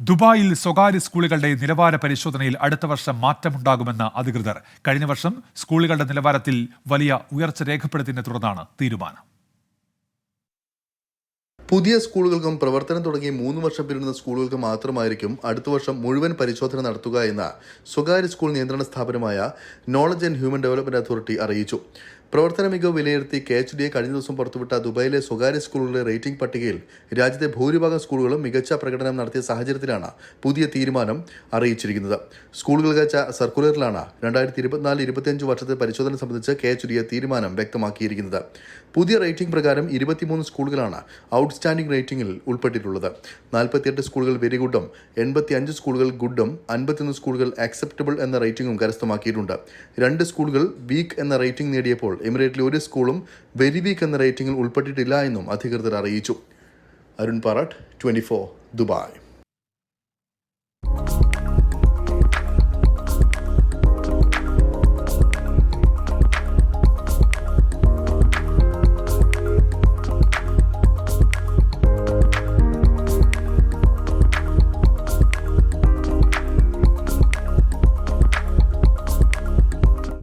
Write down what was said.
ദുബായിൽ സ്വകാര്യ സ്കൂളുകളുടെ നിലവാര പരിശോധനയിൽ അടുത്ത വർഷം മാറ്റമുണ്ടാകുമെന്ന് അധികൃതർ. കഴിഞ്ഞ വർഷം സ്കൂളുകളുടെ നിലവാരത്തിൽ വലിയ ഉയർച്ച രേഖപ്പെടുത്തിയതിനെ തുടർന്നാണ് തീരുമാനം. പുതിയ സ്കൂളുകൾക്കും പ്രവർത്തനം തുടങ്ങി 3 വർഷം പിന്നിടുന്ന സ്കൂളുകൾക്ക് മാത്രമായിരിക്കും അടുത്ത വർഷം മുഴുവൻ പരിശോധന നടത്തുക എന്ന് സ്വകാര്യ സ്കൂൾ നിയന്ത്രണ സ്ഥാപനമായ knowledge and human development authority അറിയിച്ചു. പ്രവർത്തന മികവ് വിലയിരുത്തി KHDA കഴിഞ്ഞ ദിവസം പുറത്തുവിട്ട ദുബായിലെ സ്വകാര്യ സ്കൂളുകളുടെ റേറ്റിംഗ് പട്ടികയിൽ രാജ്യത്തെ ഭൂരിഭാഗം സ്കൂളുകളും മികച്ച പ്രകടനം നടത്തിയ സാഹചര്യത്തിലാണ് പുതിയ തീരുമാനം അറിയിച്ചിരിക്കുന്നത്. സ്കൂളുകൾ അയച്ച സർക്കുലറിലാണ് 2024-25 വർഷത്തെ പരിശോധന സംബന്ധിച്ച് KHDA തീരുമാനം വ്യക്തമാക്കിയിരിക്കുന്നത്. പുതിയ റേറ്റിംഗ് പ്രകാരം 23 സ്കൂളുകളാണ് ഔട്ട്സ്റ്റാൻഡിംഗ് റേറ്റിംഗിൽ ഉൾപ്പെട്ടിട്ടുള്ളത്. 48 സ്കൂളുകൾ വെരി ഗുഡും 85 സ്കൂളുകൾ ഗുഡും 51 സ്കൂളുകൾ അക്സെപ്റ്റബിൾ എന്ന റേറ്റിംഗും കരസ്ഥമാക്കിയിട്ടുണ്ട്. 2 സ്കൂളുകൾ വീക്ക് എന്ന റേറ്റിംഗ് നേടിയപ്പോൾ എമിറേറ്റിലെ ഒരു സ്കൂളും വെരി വീക്ക് എന്ന റേറ്റിംഗിൽ ഉൾപ്പെട്ടിട്ടില്ല എന്നും അധികൃതർ അറിയിച്ചു. അരുൺ പാറാട്ട്, 24, ദുബായ്.